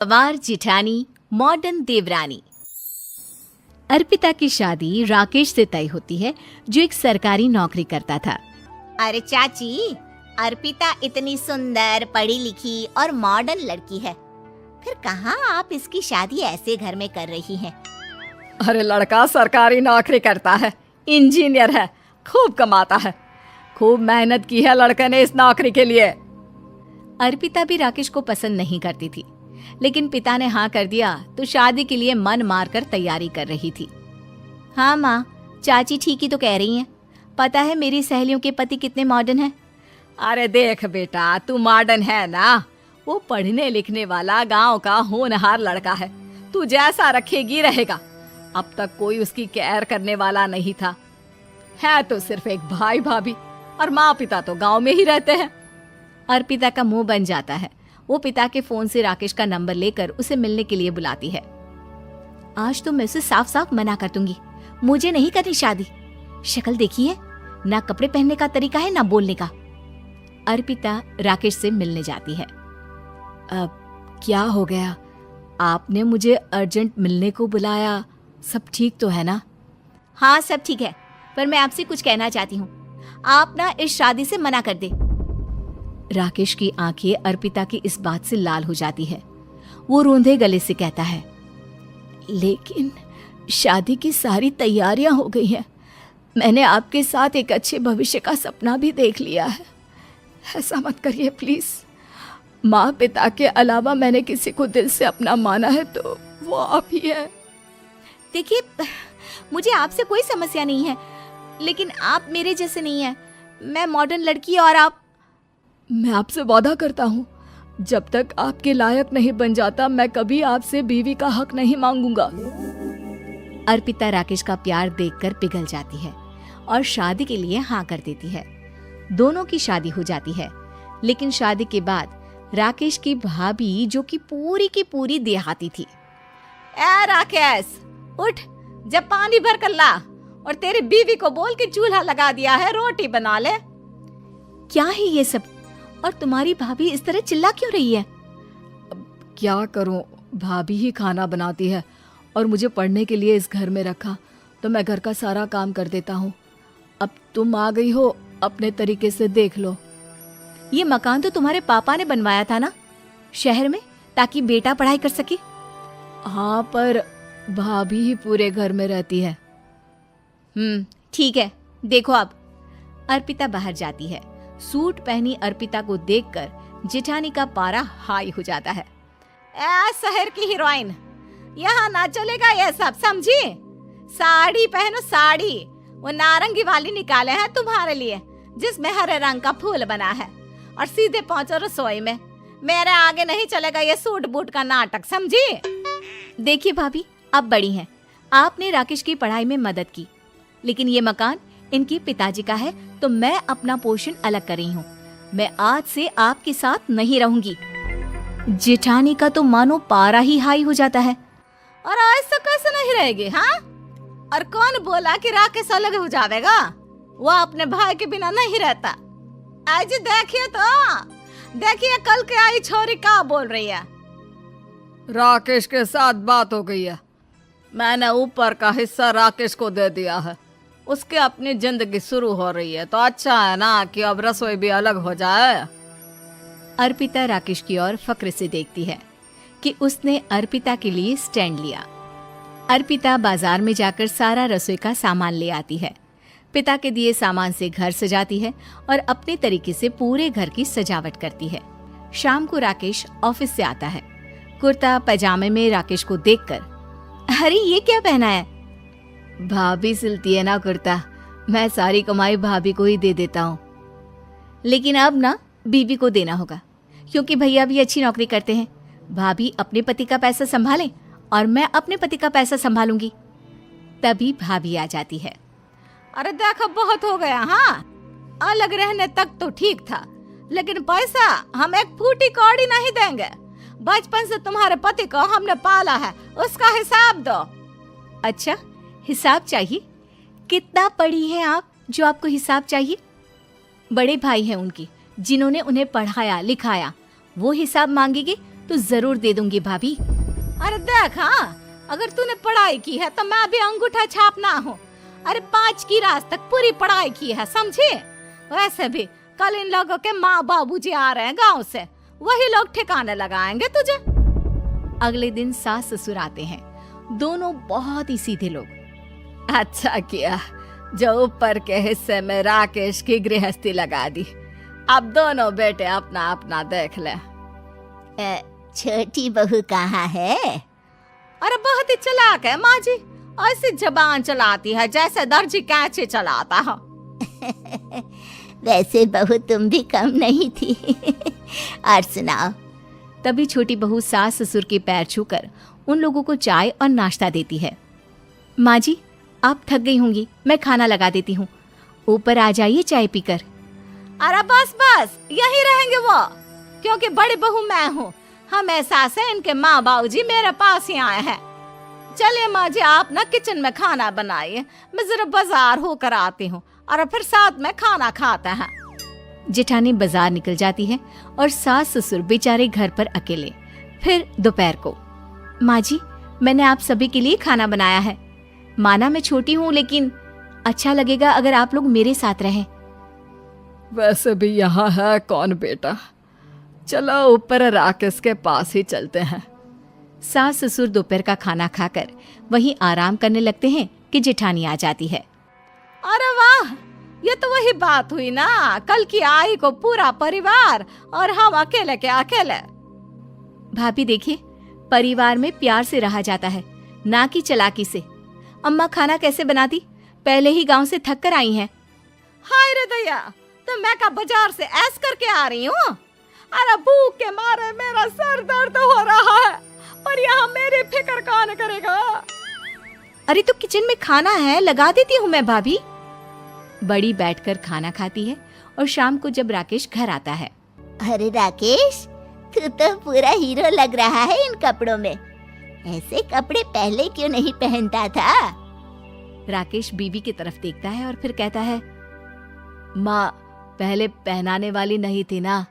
Pawar जिठानी modern देवरानी। अर्पिता की शादी राकेश से तय होती है, जो एक सरकारी नौकरी करता था। अरे चाची, अर्पिता इतनी सुंदर, पढ़ी लिखी और मॉडर्न लड़की है, फिर कहाँ आप इसकी शादी ऐसे घर में कर रही हैं? अरे लड़का सरकारी नौकरी करता है, इंजीनियर है, खूब कमाता है, खूब मेहनत की है लड़के ने इस नौकरी के लिए। अर्पिता भी राकेश को पसंद नहीं करती थी, लेकिन पिता ने हाँ कर दिया तो शादी के लिए मन मारकर तैयारी कर रही थी। हाँ माँ, चाची ठीक ही तो कह रही हैं। पता है मेरी सहेलियों के पति कितने मॉडर्न हैं। अरे देख बेटा, तू मॉडर्न है ना, वो पढ़ने लिखने वाला गांव का होनहार लड़का है, तू जैसा रखेगी रहेगा। अब तक कोई उसकी केयर करने वाला नहीं था, है तो सिर्फ एक भाई भाभी, और माँ पिता तो गांव में ही रहते हैं। अर्पिता का मुंह बन जाता है। वो पिता के फोन से राकेश का नंबर लेकर उसे मिलने के लिए बुलाती है। आज तो मैं उसे साफ साफ मना कर दूंगी, मुझे नहीं करनी शादी। शक्ल देखी है ना, कपड़े पहनने का तरीका है ना बोलने का। अर्पिता राकेश से मिलने जाती है। अब क्या हो गया, आपने मुझे अर्जेंट मिलने को बुलाया, सब ठीक तो है ना? हाँ सब ठीक है, पर मैं आपसे कुछ कहना चाहती हूँ। आप ना इस शादी से मना कर दे। राकेश की आंखें अर्पिता की इस बात से लाल हो जाती है। वो रोंधे गले से कहता है, लेकिन शादी की सारी तैयारियां हो गई हैं। मैंने आपके साथ एक अच्छे भविष्य का सपना भी देख लिया है। ऐसा मत करिए प्लीज। माँ पिता के अलावा मैंने किसी को दिल से अपना माना है तो वो आप ही है। देखिए, मुझे आपसे कोई समस्या नहीं है, लेकिन आप मेरे जैसे नहीं हैं। मैं मॉडर्न लड़की और आप। मैं आपसे वादा करता हूँ, जब तक आपके लायक नहीं बन जाता मैं कभी आपसे बीवी का हक नहीं मांगूंगा। अर्पिता राकेश का प्यार देखकर पिघल जाती है और शादी के लिए हाँ कर देती है। दोनों की शादी हो जाती है, लेकिन शादी के बाद राकेश की भाभी, जो कि पूरी देहाती थी। ए राकेश, उठ, जब पानी भर कर ला और तेरी बीवी को बोल के चूल्हा लगा दिया है, रोटी बना ले। क्या है ये सब? और तुम्हारी भाभी इस तरह चिल्ला क्यों रही है? क्या करूं, भाभी ही खाना बनाती है और मुझे पढ़ने के लिए इस घर में रखा, तो मैं घर का सारा काम कर देता हूँ। अब तुम आ गई हो, अपने तरीके से देख लो। ये मकान तो तुम्हारे पापा ने बनवाया था ना शहर में, ताकि बेटा पढ़ाई कर सके। हाँ, पर भाभी ही पूरे घर में रहती है। ठीक है, देखो अब। अर्पिता बाहर जाती है। सूट पहनी अर्पिता को देखकर जेठानी का पारा हाई हो जाता है। ए शहर की हीरोइन, यहाँ ना चलेगा ये सब, समझी? साड़ी पहनो, साड़ी। वो नारंगी वाली निकाले हैं तुम्हारे लिए, जिसमें हरे रंग का फूल बना है, और सीधे पहुंचो रसोई में। मेरे आगे नहीं चलेगा ये सूट बूट का नाटक, समझी? देखिए भाभी, आप बड़ी हैं, आपने राकेश की पढ़ाई में मदद की, लेकिन ये मकान इनके पिताजी का है, तो मैं अपना पोर्शन अलग कर रही हूँ। मैं आज से आपके साथ नहीं रहूंगी। जेठानी का तो मानो पारा ही हाई हो जाता है। और ऐसा कैसे नहीं रहेगी? हाँ, और कौन बोला कि राकेश अलग हो जाएगा? वो अपने भाई के बिना नहीं रहता। आज देखिए तो, देखिए कल के आई छोरी क्या बोल रही है। राकेश के साथ बात हो गई है, मैंने ऊपर का हिस्सा राकेश को दे दिया है। उसकी अपनी जिंदगी शुरू हो रही है, तो अच्छा है ना कि अब रसोई भी अलग हो जाए। अर्पिता राकेश की ओर फक्र से देखती है कि उसने अर्पिता के लिए स्टैंड लिया। अर्पिता बाजार में जाकर सारा रसोई का सामान ले आती है। पिता के दिए सामान से घर सजाती है और अपने तरीके से पूरे घर की सजावट करती है। शाम को राकेश ऑफिस से आता है। कुर्ता पैजामे में राकेश को देखकर, अरे ये क्या पहना है? भाभी सिलती है ना कुर्ता, मैं सारी कमाई भाभी को ही दे देता हूँ। लेकिन अब ना बीवी को देना होगा, क्योंकि भैया भी अच्छी नौकरी करते हैं। भाभी अपने पति का पैसा संभालें और मैं अपने पति का पैसा संभालूंगी। तभी भाभी आ जाती है। अरे देखो, बहुत हो गया। हाँ, अलग रहने तक तो ठीक था, लेकिन पैसा हम एक फूटी कौड़ी नहीं देंगे। बचपन से तुम्हारे पति को हमने पाला है, उसका हिसाब दो। अच्छा, हिसाब चाहिए? कितना पढ़ी हैं आप जो आपको हिसाब चाहिए? बड़े भाई हैं उनकी, जिन्होंने उन्हें पढ़ाया लिखाया, वो हिसाब मांगेंगे तो जरूर दे दूंगी भाभी। अरे देख, हाँ, अगर तूने पढ़ाई की है तो मैं भी अंगूठा छापना हूँ। अरे 5 की क्लास तक पूरी पढ़ाई की है, समझे। वैसे भी कल इन लोगों के माँ बाबूजी आ रहे हैं गांव से, वही लोग ठिकाने लगाएंगे तुझे। अगले दिन सास ससुर आते हैं, दोनों बहुत ही सीधे लोग। अच्छा किया जो ऊपर के हिस्से में राकेश की गृहस्थी लगा दी। अब दोनों बेटे अपना अपना देख ले। छोटी बहू कहाँ है? अरे बहुत ही चालाक है माँ जी, ऐसी जबान चलाती है जैसे दर्जी कैंची चलाता है। वैसे बहू तुम भी कम नहीं थी। और सुनाओ। तभी छोटी बहू सास ससुर के पैर छूकर उन लोगों को चाय और नाश्ता देती है। माँ जी, आप थक गई होंगी, मैं खाना लगा देती हूँ, ऊपर आ जाइए चाय पीकर। अरे बस बस, यही रहेंगे वो, क्योंकि बड़ी बहू मैं हूँ। हम एहसास है इनके माँ बाबूजी मेरे पास ही आए हैं। चलिए माँ जी, आप ना किचन में खाना बनाइए, मैं जरा बाजार होकर आती हूँ और फिर साथ में खाना खाता है। जेठानी बाजार निकल जाती है और सास ससुर बेचारे घर पर अकेले। फिर दोपहर को, माँ जी, मैंने आप सभी के लिए खाना बनाया है। माना मैं छोटी हूँ, लेकिन अच्छा लगेगा अगर आप लोग मेरे साथ रहें। वैसे भी यहाँ है कौन बेटा, चलो ऊपर राकेश के पास ही चलते हैं। सास ससुर दोपहर का खाना खाकर वहीं आराम करने लगते हैं कि जेठानी आ जाती है। अरे वाह, ये तो वही बात हुई ना, कल की आई को पूरा परिवार और हम अकेले के अकेले। भाभी देखिए, परिवार में प्यार से रहा जाता है, ना कि चालाकी से। अम्मा खाना कैसे बनाती, पहले ही गांव से थक कर आई हैं। हाय रे दया, तो मैं का बाजार से ऐस करके आ रही हूँ। अरे भूख के मारे मेरा सर दर्द हो रहा है, पर यहाँ मेरी फिक्र कौन करेगा। अरे तो किचन में खाना है, लगा देती हूँ मैं भाभी। बड़ी बैठकर खाना खाती है और शाम को जब राकेश घर आता है। अरे राकेश, तू तो पूरा हीरो लग रहा है इन कपड़ों में। ऐसे कपड़े पहले क्यों नहीं पहनता था? राकेश बीवी की तरफ देखता है और फिर कहता है, माँ, पहले पहनाने वाली नहीं थी ना।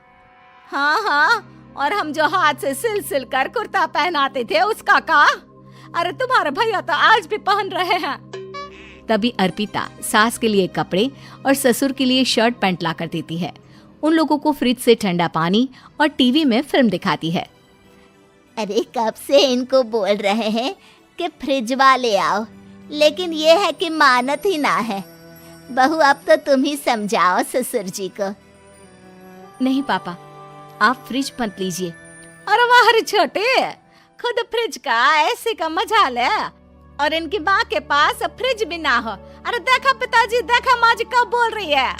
हाँ हाँ, और हम जो हाथ से सिल सिल कर कुर्ता पहनाते थे उसका का? अरे तुम्हारे भैया तो आज भी पहन रहे हैं। तभी अर्पिता सास के लिए कपड़े और ससुर के लिए शर्ट पैंट ला कर देती है। उन लोगों को फ्रिज से ठंडा पानी और टीवी में फिल्म दिखाती है। अरे कब से इनको बोल रहे हैं कि फ्रिज वाले आओ, लेकिन ये है कि मानत ही ना है। बहू, अब तो तुम ही समझाओ ससुर जी को। नहीं पापा, आप फ्रिज मत लीजिए। अरे वाह रे छोटे, खुद फ्रिज का ऐसे का मजा ले, और इनकी माँ के पास फ्रिज भी ना हो। अरे देखा पिताजी, देखा माँ जी कब बोल रही है।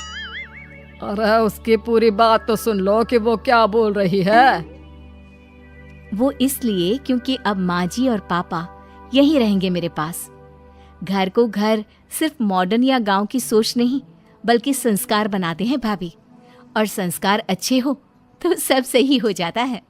अरे उसकी पूरी बात तो सुन लो कि वो क्या बोल रही है। वो इसलिए क्योंकि अब माँ जी और पापा यहीं रहेंगे मेरे पास। घर को घर सिर्फ मॉडर्न या गांव की सोच नहीं, बल्कि संस्कार बनाते हैं भाभी, और संस्कार अच्छे हो तो सब सही हो जाता है।